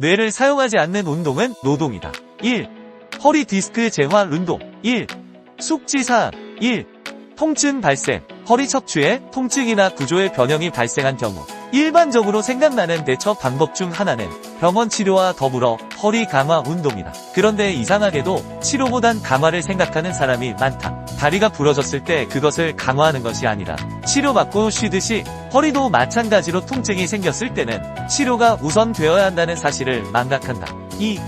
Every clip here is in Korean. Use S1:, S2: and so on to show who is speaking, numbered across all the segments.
S1: 뇌를 사용하지 않는 운동은 노동이다. 1. 허리 디스크 재활 운동. 1. 숙지사항. 1. 통증 발생. 허리 척추에 통증이나 구조의 변형이 발생한 경우 일반적으로 생각나는 대처 방법 중 하나는 병원 치료와 더불어 허리 강화 운동이다. 그런데 이상하게도 치료보단 강화를 생각하는 사람이 많다. 다리가 부러졌을 때 그것을 강화하는 것이 아니라 치료받고 쉬듯이 허리도 마찬가지로 통증이 생겼을 때는 치료가 우선되어야 한다는 사실을 망각한다. 2.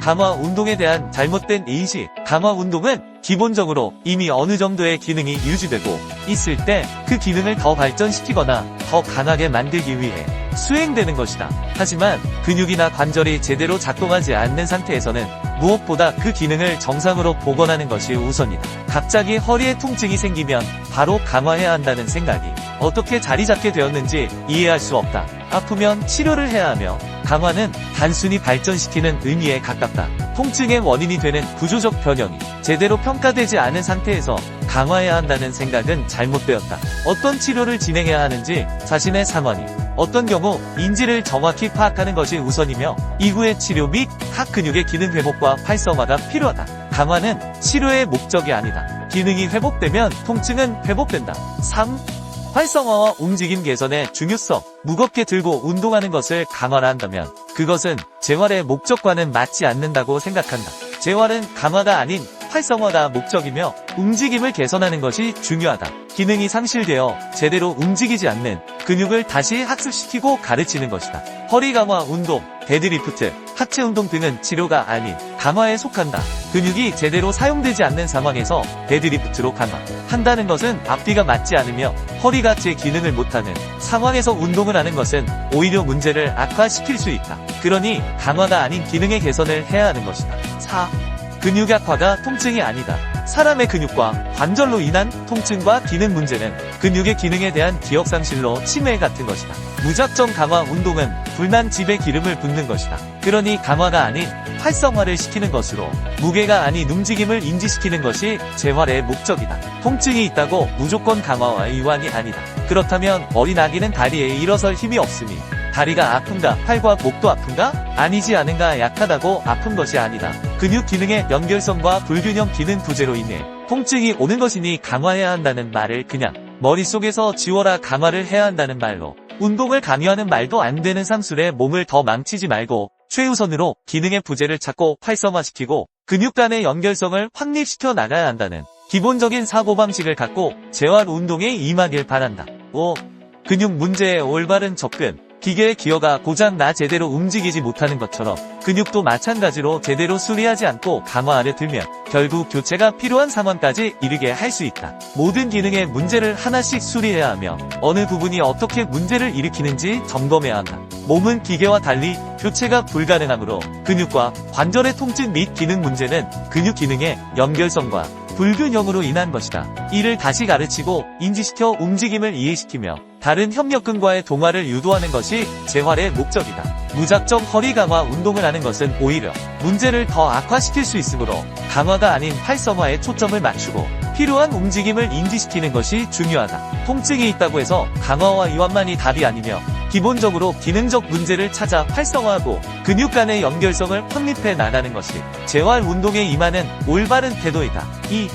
S1: 강화 운동에 대한 잘못된 인식. 강화 운동은 기본적으로 이미 어느 정도의 기능이 유지되고 있을 때 그 기능을 더 발전시키거나 더 강하게 만들기 위해 수행되는 것이다. 하지만 근육이나 관절이 제대로 작동하지 않는 상태에서는 무엇보다 그 기능을 정상으로 복원하는 것이 우선이다. 갑자기 허리에 통증이 생기면 바로 강화해야 한다는 생각이 어떻게 자리 잡게 되었는지 이해할 수 없다. 아프면 치료를 해야 하며 강화는 단순히 발전시키는 의미에 가깝다. 통증의 원인이 되는 구조적 변형이 제대로 평가되지 않은 상태에서 강화해야 한다는 생각은 잘못되었다. 어떤 치료를 진행해야 하는지, 자신의 상황이 어떤 경우 인지를 정확히 파악하는 것이 우선이며 이후의 치료 및 각 근육의 기능 회복과 활성화가 필요하다. 강화는 치료의 목적이 아니다. 기능이 회복되면 통증은 회복된다. 3. 활성화와 움직임 개선의 중요성. 무겁게 들고 운동하는 것을 강화를 한다면 그것은 재활의 목적과는 맞지 않는다고 생각한다. 재활은 강화가 아닌 활성화가 목적이며 움직임을 개선하는 것이 중요하다. 기능이 상실되어 제대로 움직이지 않는 근육을 다시 학습시키고 가르치는 것이다. 허리 강화 운동, 데드리프트, 하체 운동 등은 치료가 아닌 강화에 속한다. 근육이 제대로 사용되지 않는 상황에서 데드리프트로 강화한다는 것은 앞뒤가 맞지 않으며 허리가 제 기능을 못하는 상황에서 운동을 하는 것은 오히려 문제를 악화시킬 수 있다. 그러니 강화가 아닌 기능의 개선을 해야 하는 것이다. 4. 근육 약화가 통증이 아니다. 사람의 근육과 관절로 인한 통증과 기능 문제는 근육의 기능에 대한 기억상실로 치매 같은 것이다. 무작정 강화 운동은 불난 집에 기름을 붓는 것이다. 그러니 강화가 아닌 활성화를 시키는 것으로 무게가 아닌 움직임을 인지시키는 것이 재활의 목적이다. 통증이 있다고 무조건 강화와 이완이 아니다. 그렇다면 어린 아기는 다리에 일어설 힘이 없으니 다리가 아픈가? 팔과 목도 아픈가? 아니지 않은가? 약하다고 아픈 것이 아니다. 근육 기능의 연결성과 불균형 기능 부재로 인해 통증이 오는 것이니 강화해야 한다는 말을 그냥 머릿속에서 지워라. 강화를 해야 한다는 말로 운동을 강요하는 말도 안 되는 상술에 몸을 더 망치지 말고 최우선으로 기능의 부재를 찾고 활성화시키고 근육 간의 연결성을 확립시켜 나가야 한다는 기본적인 사고방식을 갖고 재활 운동에 임하길 바란다. 5. 근육 문제의 올바른 접근. 기계의 기어가 고장 나 제대로 움직이지 못하는 것처럼 근육도 마찬가지로 제대로 수리하지 않고 강화하려 들면 결국 교체가 필요한 상황까지 이르게 할 수 있다. 모든 기능의 문제를 하나씩 수리해야 하며 어느 부분이 어떻게 문제를 일으키는지 점검해야 한다. 몸은 기계와 달리 교체가 불가능하므로 근육과 관절의 통증 및 기능 문제는 근육 기능의 연결성과 불균형으로 인한 것이다. 이를 다시 가르치고 인지시켜 움직임을 이해시키며 다른 협력근과의 동화를 유도하는 것이 재활의 목적이다. 무작정 허리 강화 운동을 하는 것은 오히려 문제를 더 악화시킬 수 있으므로 강화가 아닌 활성화에 초점을 맞추고 필요한 움직임을 인지시키는 것이 중요하다. 통증이 있다고 해서 강화와 이완만이 답이 아니며 기본적으로 기능적 문제를 찾아 활성화하고 근육 간의 연결성을 확립해 나가는 것이 재활 운동에 임하는 올바른 태도이다. 2.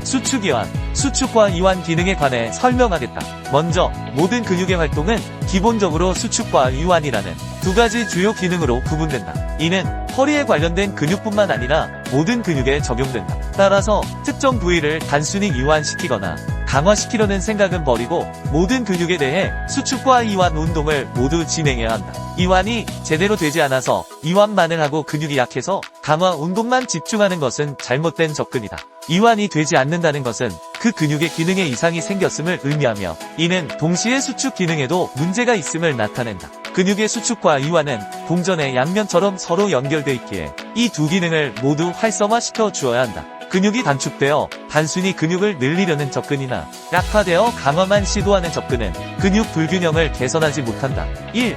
S1: 수축 이완. 수축과 이완 기능에 관해 설명하겠다. 먼저 모든 근육의 활동은 기본적으로 수축과 이완이라는 두 가지 주요 기능으로 구분된다. 이는 허리에 관련된 근육뿐만 아니라 모든 근육에 적용된다. 따라서 특정 부위를 단순히 이완시키거나 강화시키려는 생각은 버리고 모든 근육에 대해 수축과 이완 운동을 모두 진행해야 한다. 이완이 제대로 되지 않아서 이완만을 하고 근육이 약해서 강화 운동만 집중하는 것은 잘못된 접근이다. 이완이 되지 않는다는 것은 그 근육의 기능에 이상이 생겼음을 의미하며 이는 동시에 수축 기능에도 문제가 있음을 나타낸다. 근육의 수축과 이완은 동전의 양면처럼 서로 연결되어 있기에 이 두 기능을 모두 활성화시켜 주어야 한다. 근육이 단축되어 단순히 근육을 늘리려는 접근이나 약화되어 강화만 시도하는 접근은 근육 불균형을 개선하지 못한다. 1.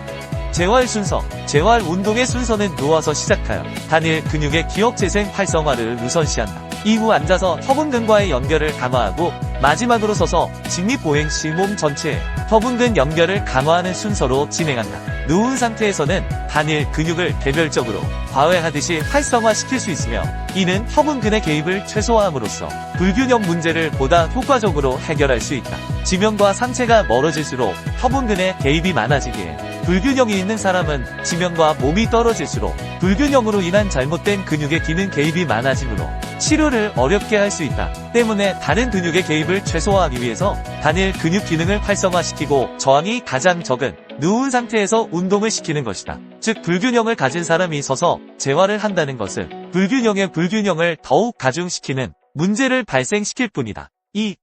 S1: 재활 순서. 재활 운동의 순서는 누워서 시작하여 단일 근육의 기억 재생 활성화를 우선시한다. 이후 앉아서 협응근과의 연결을 강화하고 마지막으로 서서 직립보행 시 몸 전체의 협응근 연결을 강화하는 순서로 진행한다. 누운 상태에서는 단일 근육을 개별적으로 과외하듯이 활성화시킬 수 있으며 이는 협응근의 개입을 최소화함으로써 불균형 문제를 보다 효과적으로 해결할 수 있다. 지면과 상체가 멀어질수록 협응근의 개입이 많아지기에 불균형이 있는 사람은 지면과 몸이 떨어질수록 불균형으로 인한 잘못된 근육의 기능 개입이 많아지므로 치료를 어렵게 할 수 있다. 때문에 다른 근육의 개입을 최소화하기 위해서 단일 근육 기능을 활성화시키고 저항이 가장 적은 누운 상태에서 운동을 시키는 것이다. 즉 불균형을 가진 사람이 서서 재활을 한다는 것은 불균형의 불균형을 더욱 가중시키는 문제를 발생시킬 뿐이다. 2.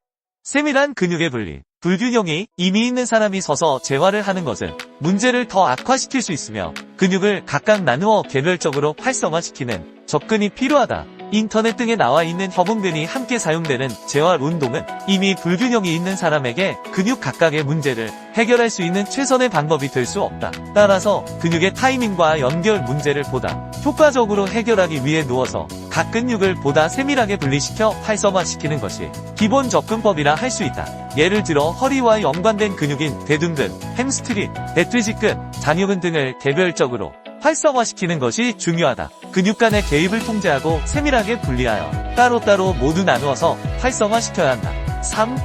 S1: 세밀한 근육의 분리. 불균형이 이미 있는 사람이 서서 재활을 하는 것은 문제를 더 악화시킬 수 있으며 근육을 각각 나누어 개별적으로 활성화시키는 접근이 필요하다. 인터넷 등에 나와 있는 협응근이 함께 사용되는 재활 운동은 이미 불균형이 있는 사람에게 근육 각각의 문제를 해결할 수 있는 최선의 방법이 될 수 없다. 따라서 근육의 타이밍과 연결 문제를 보다 효과적으로 해결하기 위해 누워서 각 근육을 보다 세밀하게 분리시켜 활성화시키는 것이 기본 접근법이라 할 수 있다. 예를 들어 허리와 연관된 근육인 대둔근, 햄스트링, 대퇴직근, 잔유근 등을 개별적으로 활성화시키는 것이 중요하다. 근육 간의 개입을 통제하고 세밀하게 분리하여 따로따로 모두 나누어서 활성화시켜야 한다. 3.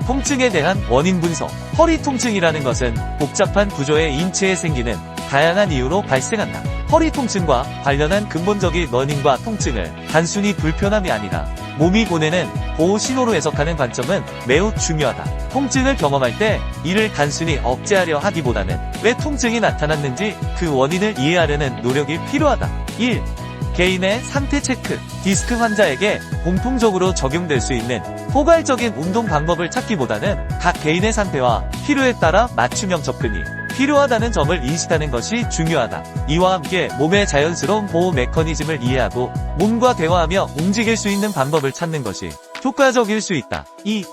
S1: 통증에 대한 원인 분석. 허리 통증이라는 것은 복잡한 구조의 인체에 생기는 다양한 이유로 발생한다. 허리 통증과 관련한 근본적인 원인과 통증을 단순히 불편함이 아니라 몸이 보내는 보호 신호로 해석하는 관점은 매우 중요하다. 통증을 경험할 때 이를 단순히 억제하려 하기보다는 왜 통증이 나타났는지 그 원인을 이해하려는 노력이 필요하다. 1. 개인의 상태 체크. 디스크 환자에게 공통적으로 적용될 수 있는 포괄적인 운동 방법을 찾기보다는 각 개인의 상태와 필요에 따라 맞춤형 접근이 필요하다는 점을 인식하는 것이 중요하다. 이와 함께 몸의 자연스러운 보호 메커니즘을 이해하고 몸과 대화하며 움직일 수 있는 방법을 찾는 것이 효과적일 수 있다. 2.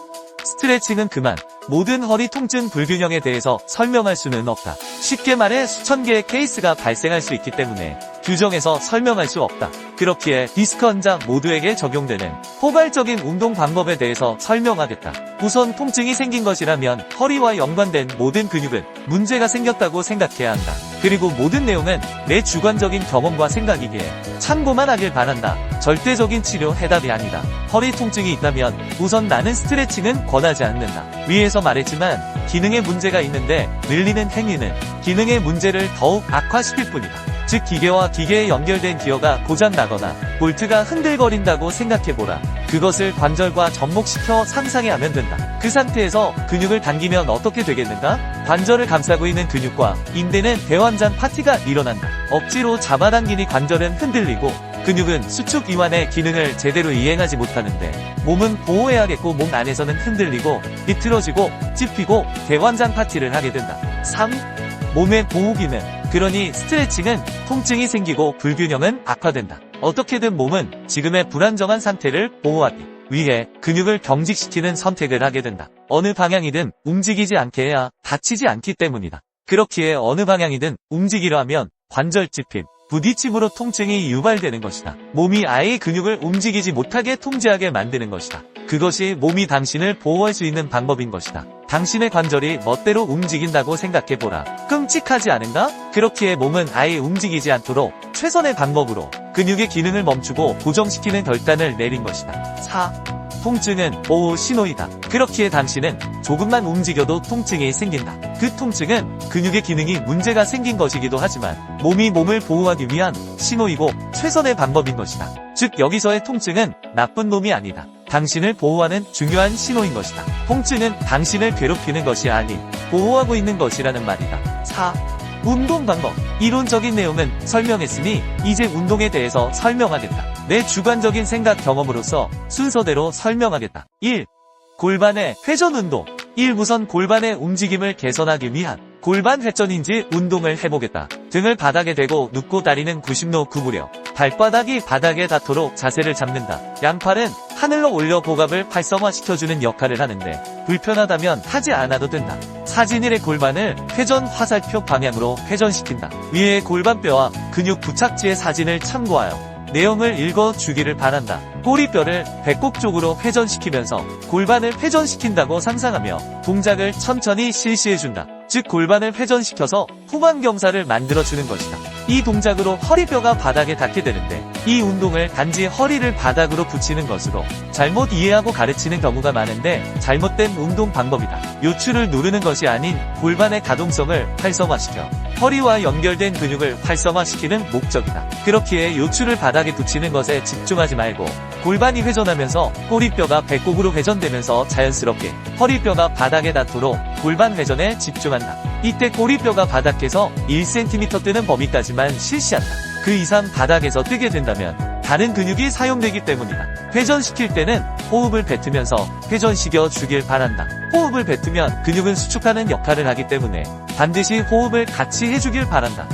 S1: 스트레칭은 그만. 모든 허리 통증 불균형에 대해서 설명할 수는 없다. 쉽게 말해 수천 개의 케이스가 발생할 수 있기 때문에 규정해서 설명할 수 없다. 그렇기에 디스크 환자 모두에게 적용되는 포괄적인 운동 방법에 대해서 설명하겠다. 우선 통증이 생긴 것이라면 허리와 연관된 모든 근육은 문제가 생겼다고 생각해야 한다. 그리고 모든 내용은 내 주관적인 경험과 생각이기에 참고만 하길 바란다. 절대적인 치료 해답이 아니다. 허리 통증이 있다면 우선 나는 스트레칭은 권하지 않는다. 위에서 말했지만 기능에 문제가 있는데 늘리는 행위는 기능의 문제를 더욱 악화시킬 뿐이다. 즉 기계와 기계에 연결된 기어가 고장나거나 볼트가 흔들거린다고 생각해보라. 그것을 관절과 접목시켜 상상해하면 된다. 그 상태에서 근육을 당기면 어떻게 되겠는가? 관절을 감싸고 있는 근육과 인대는 대환장 파티가 일어난다. 억지로 잡아당기니 관절은 흔들리고 근육은 수축 이완의 기능을 제대로 이행하지 못하는데 몸은 보호해야겠고 몸 안에서는 흔들리고 비틀어지고 찝히고 대환장 파티를 하게 된다. 3. 몸의 보호 기능. 그러니 스트레칭은 통증이 생기고 불균형은 악화된다. 어떻게든 몸은 지금의 불안정한 상태를 보호하기 위해 근육을 경직시키는 선택을 하게 된다. 어느 방향이든 움직이지 않게 해야 다치지 않기 때문이다. 그렇기에 어느 방향이든 움직이려 하면 관절 찝힘, 부딪힘으로 통증이 유발되는 것이다. 몸이 아예 근육을 움직이지 못하게 통제하게 만드는 것이다. 그것이 몸이 당신을 보호할 수 있는 방법인 것이다. 당신의 관절이 멋대로 움직인다고 생각해보라. 끔찍하지 않은가? 그렇기에 몸은 아예 움직이지 않도록 최선의 방법으로 근육의 기능을 멈추고 고정시키는 결단을 내린 것이다. 4. 통증은 보호 신호이다. 그렇기에 당신은 조금만 움직여도 통증이 생긴다. 그 통증은 근육의 기능이 문제가 생긴 것이기도 하지만 몸이 몸을 보호하기 위한 신호이고 최선의 방법인 것이다. 즉 여기서의 통증은 나쁜 놈이 아니다. 당신을 보호하는 중요한 신호인 것이다. 통증은 당신을 괴롭히는 것이 아닌 보호하고 있는 것이라는 말이다. 4. 운동 방법. 이론적인 내용은 설명했으니 이제 운동에 대해서 설명하겠다. 내 주관적인 생각 경험으로서 순서대로 설명하겠다. 1. 골반의 회전 운동. 1. 우선 골반의 움직임을 개선하기 위한 골반 회전인지 운동을 해보겠다. 등을 바닥에 대고 눕고 다리는 90도 구부려 발바닥이 바닥에 닿도록 자세를 잡는다. 양팔은 하늘로 올려 복압을 활성화시켜주는 역할을 하는데 불편하다면 하지 않아도 된다. 사진 1의 골반을 회전 화살표 방향으로 회전시킨다. 위에 골반뼈와 근육 부착지의 사진을 참고하여 내용을 읽어주기를 바란다. 꼬리뼈를 배꼽 쪽으로 회전시키면서 골반을 회전시킨다고 상상하며 동작을 천천히 실시해준다. 즉 골반을 회전시켜서 후방경사를 만들어주는 것이다. 이 동작으로 허리뼈가 바닥에 닿게 되는데 이 운동을 단지 허리를 바닥으로 붙이는 것으로 잘못 이해하고 가르치는 경우가 많은데 잘못된 운동 방법이다. 요추를 누르는 것이 아닌 골반의 가동성을 활성화시켜 허리와 연결된 근육을 활성화시키는 목적이다. 그렇기에 요추를 바닥에 붙이는 것에 집중하지 말고 골반이 회전하면서 꼬리뼈가 배꼽으로 회전되면서 자연스럽게 허리뼈가 바닥에 닿도록 골반 회전에 집중한다. 이때 꼬리뼈가 바닥에서 1cm 뜨는 범위까지만 실시한다. 그 이상 바닥에서 뜨게 된다면 다른 근육이 사용되기 때문이다. 회전시킬 때는 호흡을 뱉으면서 회전시켜 주길 바란다. 호흡을 뱉으면 근육은 수축하는 역할을 하기 때문에 반드시 호흡을 같이 해주길 바란다.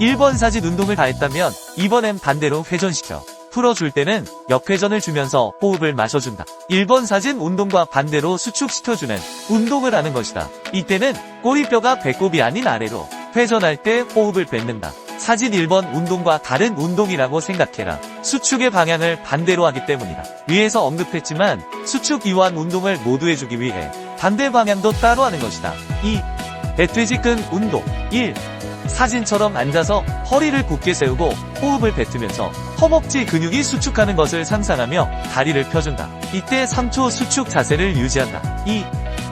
S1: 1번 사진 운동을 다 했다면 이번엔 반대로 회전시켜 풀어줄 때는 역회전을 주면서 호흡을 마셔준다. 1번 사진 운동과 반대로 수축시켜주는 운동을 하는 것이다. 이때는 꼬리뼈가 배꼽이 아닌 아래로 회전할 때 호흡을 뱉는다. 사진 1번 운동과 다른 운동이라고 생각해라. 수축의 방향을 반대로 하기 때문이다. 위에서 언급했지만 수축 이완 운동을 모두 해주기 위해 반대 방향도 따로 하는 것이다. 2. 배트지근 운동 1. 사진처럼 앉아서 허리를 곧게 세우고 호흡을 뱉으면서 허벅지 근육이 수축하는 것을 상상하며 다리를 펴준다. 이때 3초 수축 자세를 유지한다. 2.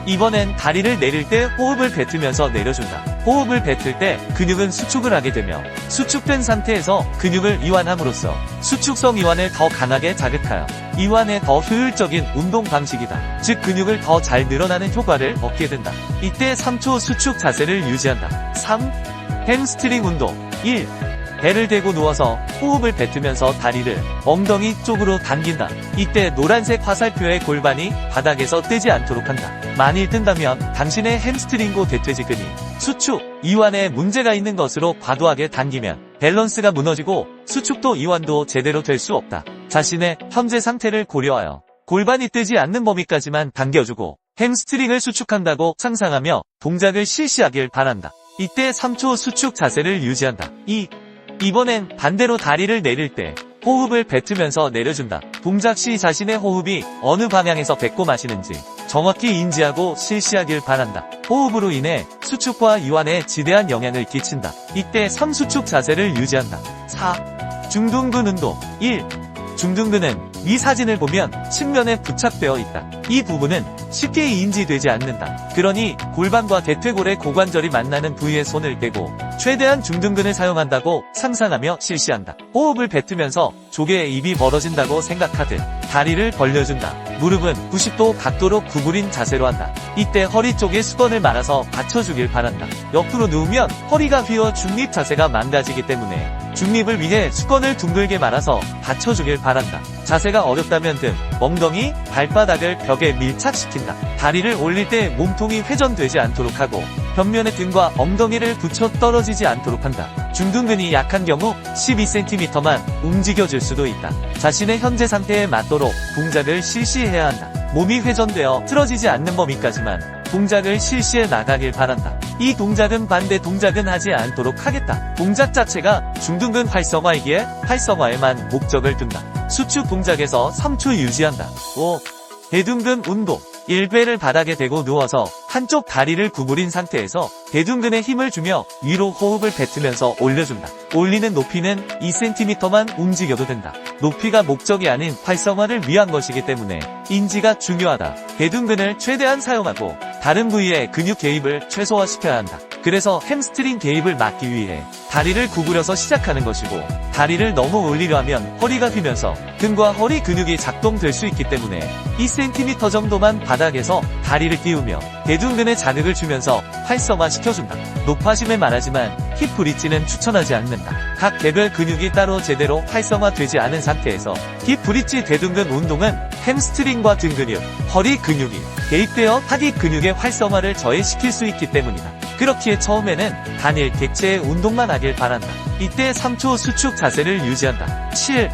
S1: 이번엔 다리를 내릴 때 호흡을 뱉으면서 내려준다. 호흡을 뱉을 때 근육은 수축을 하게 되며 수축된 상태에서 근육을 이완함으로써 수축성 이완을 더 강하게 자극하여 이완에 더 효율적인 운동 방식이다. 즉 근육을 더 잘 늘어나는 효과를 얻게 된다. 이때 3초 수축 자세를 유지한다. 3. 햄스트링 운동 1. 배를 대고 누워서 호흡을 뱉으면서 다리를 엉덩이 쪽으로 당긴다. 이때 노란색 화살표의 골반이 바닥에서 뜨지 않도록 한다. 만일 뜬다면 당신의 햄스트링고 대퇴지근이 수축, 이완에 문제가 있는 것으로 과도하게 당기면 밸런스가 무너지고 수축도 이완도 제대로 될 수 없다. 자신의 현재 상태를 고려하여 골반이 뜨지 않는 범위까지만 당겨주고 햄스트링을 수축한다고 상상하며 동작을 실시하길 바란다. 이때 3초 수축 자세를 유지한다. 2. 이번엔 반대로 다리를 내릴 때 호흡을 뱉으면서 내려준다. 동작 시 자신의 호흡이 어느 방향에서 뱉고 마시는지 정확히 인지하고 실시하길 바란다. 호흡으로 인해 수축과 이완에 지대한 영향을 끼친다. 이때 3수축 자세를 유지한다. 4. 중둔근 운동 1. 중둔근은 이 사진을 보면 측면에 부착되어 있다. 이 부분은 쉽게 인지되지 않는다. 그러니 골반과 대퇴골의 고관절이 만나는 부위에 손을 떼고 최대한 중둔근을 사용한다고 상상하며 실시한다. 호흡을 뱉으면서 조개의 입이 벌어진다고 생각하듯 다리를 벌려준다. 무릎은 90도 각도로 구부린 자세로 한다. 이때 허리 쪽에 수건을 말아서 받쳐주길 바란다. 옆으로 누우면 허리가 휘어 중립 자세가 망가지기 때문에 중립을 위해 수건을 둥글게 말아서 받쳐주길 바란다. 자세가 어렵다면 등, 엉덩이, 발바닥을 벽에 밀착시킨다. 다리를 올릴 때 몸통이 회전되지 않도록 하고 벽면에 등과 엉덩이를 붙여 떨어지지 않도록 한다. 중둔근이 약한 경우 12cm만 움직여줄 수도 있다. 자신의 현재 상태에 맞도록 동작을 실시해야 한다. 몸이 회전되어 틀어지지 않는 범위까지만 동작을 실시해 나가길 바란다. 이 동작은 반대 동작은 하지 않도록 하겠다. 동작 자체가 중둔근 활성화이기에 활성화에만 목적을 둔다. 수축 동작에서 3초 유지한다. 5. 대둔근 운동 1배를 바닥에 대고 누워서 한쪽 다리를 구부린 상태에서 대둔근에 힘을 주며 위로 호흡을 뱉으면서 올려준다. 올리는 높이는 2cm만 움직여도 된다. 높이가 목적이 아닌 활성화를 위한 것이기 때문에 인지가 중요하다. 대둔근을 최대한 사용하고 다른 부위의 근육 개입을 최소화시켜야 한다. 그래서 햄스트링 개입을 막기 위해 다리를 구부려서 시작하는 것이고 다리를 너무 올리려 하면 허리가 휘면서 등과 허리 근육이 작동될 수 있기 때문에 2cm 정도만 바닥에서 다리를 띄우며 대둔근에 자극을 주면서 활성화시켜준다. 높아심에 말하지만 힙 브릿지는 추천하지 않는다. 각 개별 근육이 따로 제대로 활성화되지 않은 상태에서 힙 브릿지 대둔근 운동은 햄스트링과 등 근육, 허리 근육이 개입되어 타깃 근육의 활성화를 저해시킬 수 있기 때문이다. 그렇기에 처음에는 단일 객체의 운동만 하길 바란다. 이때 3초 수축 자세를 유지한다. 7.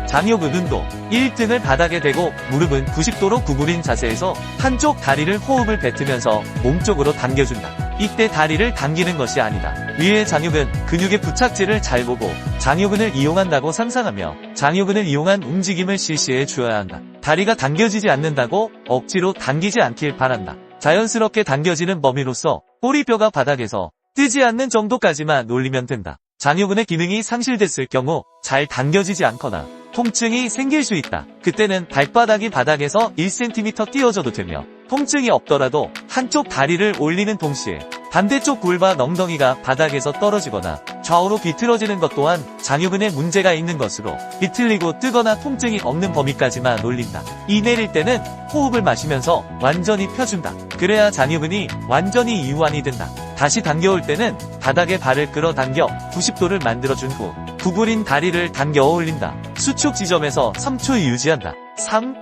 S1: 장요근 운동 1등을 바닥에 대고 무릎은 90도로 구부린 자세에서 한쪽 다리를 호흡을 뱉으면서 몸쪽으로 당겨준다. 이때 다리를 당기는 것이 아니다. 위의 장요근 근육의 부착지를 잘 보고 장요근을 이용한다고 상상하며 장요근을 이용한 움직임을 실시해 주어야 한다. 다리가 당겨지지 않는다고 억지로 당기지 않길 바란다. 자연스럽게 당겨지는 범위로서 꼬리뼈가 바닥에서 뜨지 않는 정도까지만 놀리면 된다. 장요근의 기능이 상실됐을 경우 잘 당겨지지 않거나 통증이 생길 수 있다. 그때는 발바닥이 바닥에서 1cm 띄어져도 되며, 통증이 없더라도 한쪽 다리를 올리는 동시에 반대쪽 골반 엉덩이가 바닥에서 떨어지거나 좌우로 비틀어지는 것 또한 장요근에 문제가 있는 것으로, 비틀리고 뜨거나 통증이 없는 범위까지만 놀린다. 이 내릴 때는 호흡을 마시면서 완전히 펴준다. 그래야 장요근이 완전히 이완이 된다. 다시 당겨올 때는 바닥에 발을 끌어당겨 90도를 만들어준 후 구부린 다리를 당겨 올린다. 수축 지점에서 3초 유지한다. 3.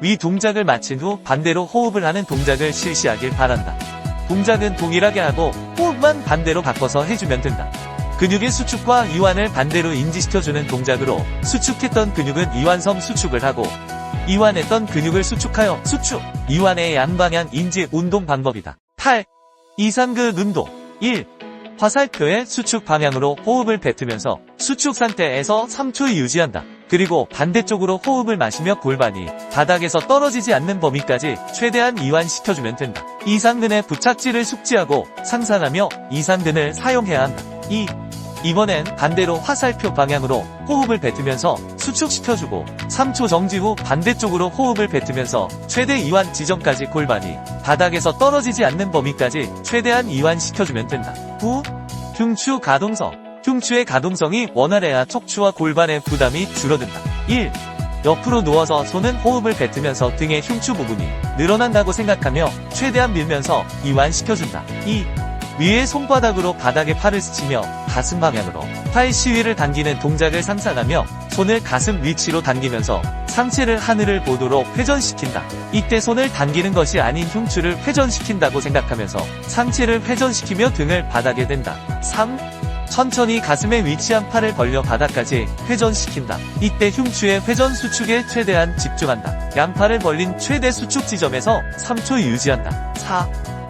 S1: 위 동작을 마친 후 반대로 호흡을 하는 동작을 실시하길 바란다. 동작은 동일하게 하고 호흡만 반대로 바꿔서 해주면 된다. 근육의 수축과 이완을 반대로 인지시켜주는 동작으로, 수축했던 근육은 이완성 수축을 하고 이완했던 근육을 수축하여 수축, 이완의 양방향 인지 운동 방법이다. 8. 이상근 운동. 1. 화살표의 수축 방향으로 호흡을 뱉으면서 수축 상태에서 3초 유지한다. 그리고 반대쪽으로 호흡을 마시며 골반이 바닥에서 떨어지지 않는 범위까지 최대한 이완시켜주면 된다. 이상근의 부착지를 숙지하고 상상하며 이상근을 사용해야 한다. 2. 이번엔 반대로 화살표 방향으로 호흡을 뱉으면서 수축시켜주고 3초 정지 후 반대쪽으로 호흡을 뱉으면서 최대 이완 지점까지 골반이 바닥에서 떨어지지 않는 범위까지 최대한 이완시켜주면 된다. 9. 흉추 가동성. 흉추의 가동성이 원활해야 척추와 골반의 부담이 줄어든다. 1. 옆으로 누워서 손은 호흡을 뱉으면서 등의 흉추 부분이 늘어난다고 생각하며 최대한 밀면서 이완시켜준다. 2. 위의 손바닥으로 바닥에 팔을 스치며 가슴 방향으로 팔 시위를 당기는 동작을 상상하며 손을 가슴 위치로 당기면서 상체를 하늘을 보도록 회전시킨다. 이때 손을 당기는 것이 아닌 흉추를 회전시킨다고 생각하면서 상체를 회전시키며 등을 바닥에 댄다. 3. 천천히 가슴에 위치한 팔을 벌려 바닥까지 회전시킨다. 이때 흉추의 회전 수축에 최대한 집중한다. 양팔을 벌린 최대 수축 지점에서 3초 유지한다. 4.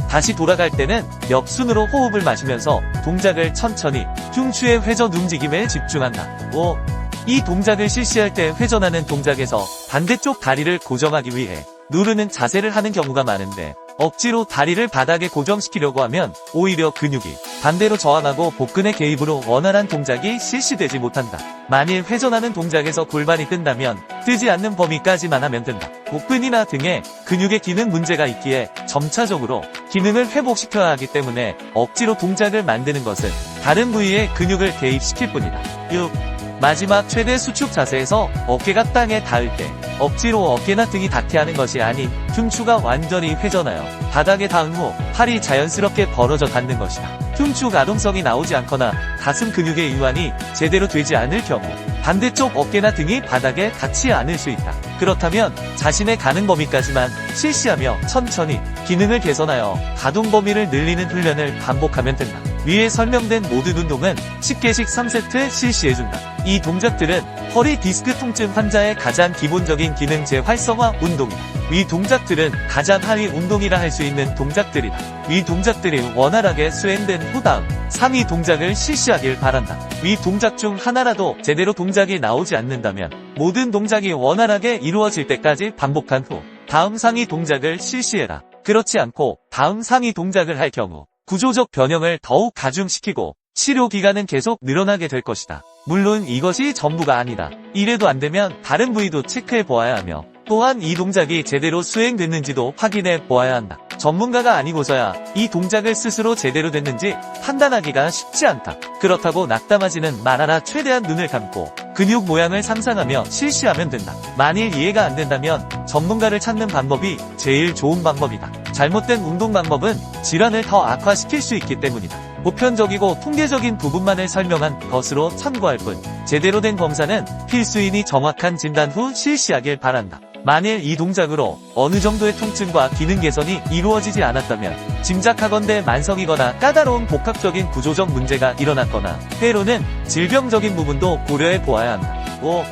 S1: 다시 돌아갈 때는 역순으로 호흡을 마시면서 동작을 천천히 흉추의 회전 움직임에 집중한다. 5. 이 동작을 실시할 때 회전하는 동작에서 반대쪽 다리를 고정하기 위해 누르는 자세를 하는 경우가 많은데, 억지로 다리를 바닥에 고정시키려고 하면 오히려 근육이 반대로 저항하고 복근의 개입으로 원활한 동작이 실시되지 못한다. 만일 회전하는 동작에서 골반이 뜬다면 뜨지 않는 범위까지만 하면 된다. 복근이나 등에 근육의 기능 문제가 있기에 점차적으로 기능을 회복시켜야 하기 때문에 억지로 동작을 만드는 것은 다른 부위에 근육을 개입시킬 뿐이다. 6. 마지막 최대 수축 자세에서 어깨가 땅에 닿을 때 억지로 어깨나 등이 닿게 하는 것이 아닌 흉추가 완전히 회전하여 바닥에 닿은 후 팔이 자연스럽게 벌어져 닿는 것이다. 흉추 가동성이 나오지 않거나 가슴 근육의 이완이 제대로 되지 않을 경우 반대쪽 어깨나 등이 바닥에 닿지 않을 수 있다. 그렇다면 자신의 가능 범위까지만 실시하며 천천히 기능을 개선하여 가동 범위를 늘리는 훈련을 반복하면 된다. 위에 설명된 모든 운동은 10개씩 3세트 실시해준다. 이 동작들은 허리 디스크 통증 환자의 가장 기본적인 기능 재활성화 운동이다. 위 동작들은 가장 하위 운동이라 할 수 있는 동작들이다. 위 동작들이 원활하게 수행된 후 다음 상위 동작을 실시하길 바란다. 위 동작 중 하나라도 제대로 동작이 나오지 않는다면 모든 동작이 원활하게 이루어질 때까지 반복한 후 다음 상위 동작을 실시해라. 그렇지 않고 다음 상위 동작을 할 경우 구조적 변형을 더욱 가중시키고 치료 기간은 계속 늘어나게 될 것이다. 물론 이것이 전부가 아니다. 이래도 안되면 다른 부위도 체크해 보아야 하며, 또한 이 동작이 제대로 수행됐는지도 확인해 보아야 한다. 전문가가 아니고서야 이 동작을 스스로 제대로 됐는지 판단하기가 쉽지 않다. 그렇다고 낙담하지는 말아라. 최대한 눈을 감고 근육 모양을 상상하며 실시하면 된다. 만일 이해가 안 된다면 전문가를 찾는 방법이 제일 좋은 방법이다. 잘못된 운동 방법은 질환을 더 악화시킬 수 있기 때문이다. 보편적이고 통계적인 부분만을 설명한 것으로 참고할 뿐, 제대로 된 검사는 필수이니 정확한 진단 후 실시하길 바란다. 만일 이 동작으로 어느 정도의 통증과 기능 개선이 이루어지지 않았다면 짐작하건대 만성이거나 까다로운 복합적인 구조적 문제가 일어났거나 때로는 질병적인 부분도 고려해 보아야 한다. 5.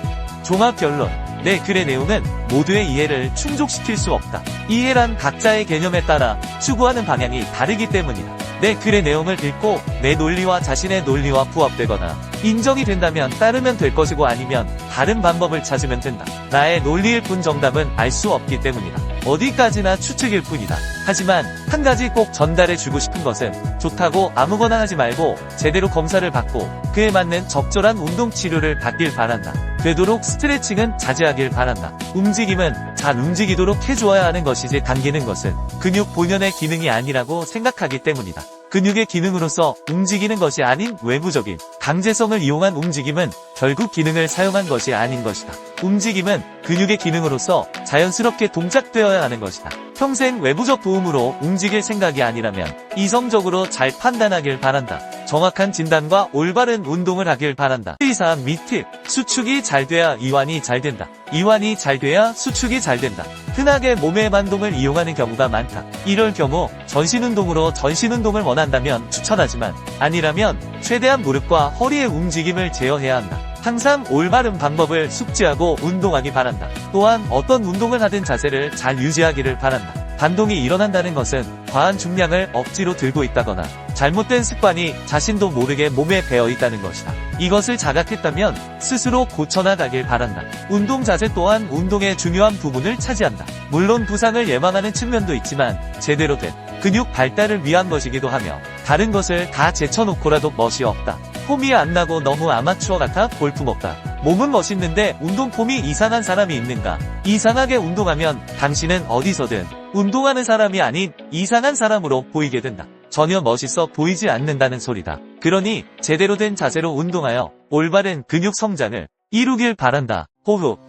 S1: 종합 결론. 내 글의 내용은 모두의 이해를 충족시킬 수 없다. 이해란 각자의 개념에 따라 추구하는 방향이 다르기 때문이다. 내 글의 내용을 읽고 내 논리와 자신의 논리와 부합되거나 인정이 된다면 따르면 될 것이고 아니면 다른 방법을 찾으면 된다. 나의 논리일 뿐 정답은 알 수 없기 때문이다. 어디까지나 추측일 뿐이다. 하지만 한 가지 꼭 전달해주고 싶은 것은 좋다고 아무거나 하지 말고 제대로 검사를 받고 그에 맞는 적절한 운동 치료를 받길 바란다. 되도록 스트레칭은 자제하길 바란다. 움직임은 잘 움직이도록 해주어야 하는 것이지 당기는 것은 근육 본연의 기능이 아니라고 생각하기 때문이다. 근육의 기능으로서 움직이는 것이 아닌 외부적인 강제성을 이용한 움직임은 결국 기능을 사용한 것이 아닌 것이다. 움직임은 근육의 기능으로서 자연스럽게 동작되어야 하는 것이다. 평생 외부적 도움으로 움직일 생각이 아니라면 이성적으로 잘 판단하길 바란다. 정확한 진단과 올바른 운동을 하길 바란다. 의사 및팁. 수축이 잘 돼야 이완이 잘 된다. 이완이 잘 돼야 수축이 잘 된다. 흔하게 몸의 반동을 이용하는 경우가 많다. 이럴 경우 전신운동으로 전신운동을 원한다면 추천하지만 아니라면 최대한 무릎과 허리의 움직임을 제어해야 한다. 항상 올바른 방법을 숙지하고 운동하기 바란다. 또한 어떤 운동을 하든 자세를 잘 유지하기를 바란다. 반동이 일어난다는 것은 과한 중량을 억지로 들고 있다거나 잘못된 습관이 자신도 모르게 몸에 배어 있다는 것이다. 이것을 자각했다면 스스로 고쳐나가길 바란다. 운동 자세 또한 운동의 중요한 부분을 차지한다. 물론 부상을 예방하는 측면도 있지만 제대로 된 근육 발달을 위한 것이기도 하며 다른 것을 다 제쳐놓고라도 멋이 없다. 폼이 안 나고 너무 아마추어 같아 볼품없다. 몸은 멋있는데 운동 폼이 이상한 사람이 있는가? 이상하게 운동하면 당신은 어디서든 운동하는 사람이 아닌 이상한 사람으로 보이게 된다. 전혀 멋있어 보이지 않는다는 소리다. 그러니 제대로 된 자세로 운동하여 올바른 근육 성장을 이루길 바란다. 호흡.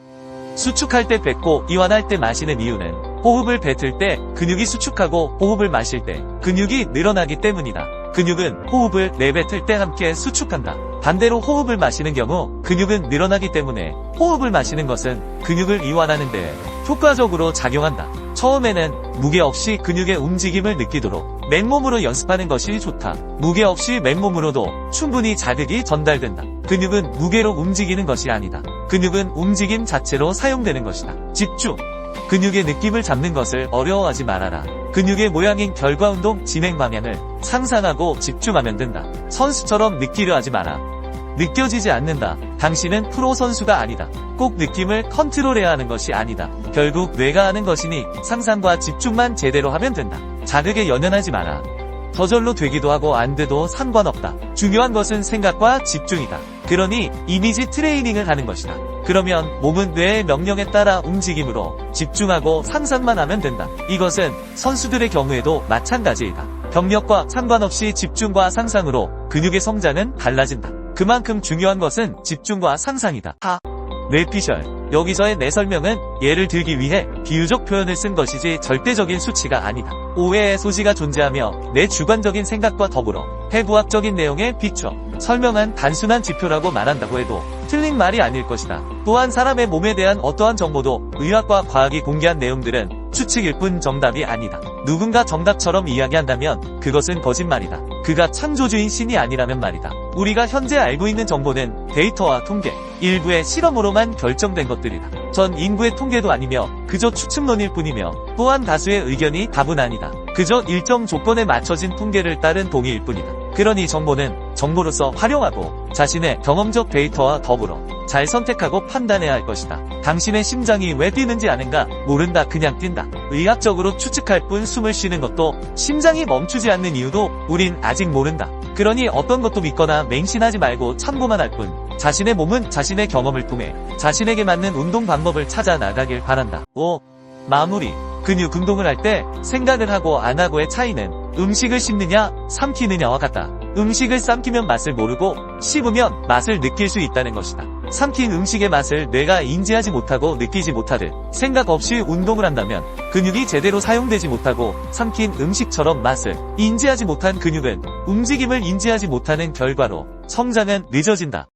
S1: 수축할 때 뱉고 이완할 때 마시는 이유는 호흡을 뱉을 때 근육이 수축하고 호흡을 마실 때 근육이 늘어나기 때문이다. 근육은 호흡을 내뱉을 때 함께 수축한다. 반대로 호흡을 마시는 경우 근육은 늘어나기 때문에 호흡을 마시는 것은 근육을 이완하는 데 효과적으로 작용한다. 처음에는 무게 없이 근육의 움직임을 느끼도록 맨몸으로 연습하는 것이 좋다. 무게 없이 맨몸으로도 충분히 자극이 전달된다. 근육은 무게로 움직이는 것이 아니다. 근육은 움직임 자체로 사용되는 것이다. 집중. 근육의 느낌을 잡는 것을 어려워하지 말아라. 근육의 모양인 결과운동 진행 방향을 상상하고 집중하면 된다. 선수처럼 느끼려 하지 마라. 느껴지지 않는다. 당신은 프로 선수가 아니다. 꼭 느낌을 컨트롤해야 하는 것이 아니다. 결국 뇌가 하는 것이니 상상과 집중만 제대로 하면 된다. 자극에 연연하지 마라. 저절로 되기도 하고 안 돼도 상관없다. 중요한 것은 생각과 집중이다. 그러니 이미지 트레이닝을 하는 것이다. 그러면 몸은 뇌의 명령에 따라 움직임으로 집중하고 상상만 하면 된다. 이것은 선수들의 경우에도 마찬가지이다. 경력과 상관없이 집중과 상상으로 근육의 성장은 달라진다. 그만큼 중요한 것은 집중과 상상이다. 뇌피셜. 여기서의 내 설명은 예를 들기 위해 비유적 표현을 쓴 것이지 절대적인 수치가 아니다. 오해의 소지가 존재하며 내 주관적인 생각과 더불어 해부학적인 내용에 비춰 설명한 단순한 지표라고 말한다고 해도 틀린 말이 아닐 것이다. 또한 사람의 몸에 대한 어떠한 정보도 의학과 과학이 공개한 내용들은 추측일 뿐 정답이 아니다. 누군가 정답처럼 이야기한다면 그것은 거짓말이다. 그가 창조주인 신이 아니라면 말이다. 우리가 현재 알고 있는 정보는 데이터와 통계, 일부의 실험으로만 결정된 것들이다. 전 인구의 통계도 아니며 그저 추측론일 뿐이며 또한 다수의 의견이 답은 아니다. 그저 일정 조건에 맞춰진 통계를 따른 동의일 뿐이다. 그러니 정보는 정보로서 활용하고 자신의 경험적 데이터와 더불어 잘 선택하고 판단해야 할 것이다. 당신의 심장이 왜 뛰는지 아는가? 모른다. 그냥 뛴다. 의학적으로 추측할 뿐 숨을 쉬는 것도 심장이 멈추지 않는 이유도 우린 아직 모른다. 그러니 어떤 것도 믿거나 맹신하지 말고 참고만 할 뿐 자신의 몸은 자신의 경험을 통해 자신에게 맞는 운동 방법을 찾아 나가길 바란다. 5. 마무리. 근육 운동을 할 때 생각을 하고 안 하고의 차이는 음식을 씹느냐 삼키느냐와 같다. 음식을 삼키면 맛을 모르고 씹으면 맛을 느낄 수 있다는 것이다. 삼킨 음식의 맛을 뇌가 인지하지 못하고 느끼지 못하듯 생각 없이 운동을 한다면 근육이 제대로 사용되지 못하고 삼킨 음식처럼 맛을 인지하지 못한 근육은 움직임을 인지하지 못하는 결과로 성장은 늦어진다.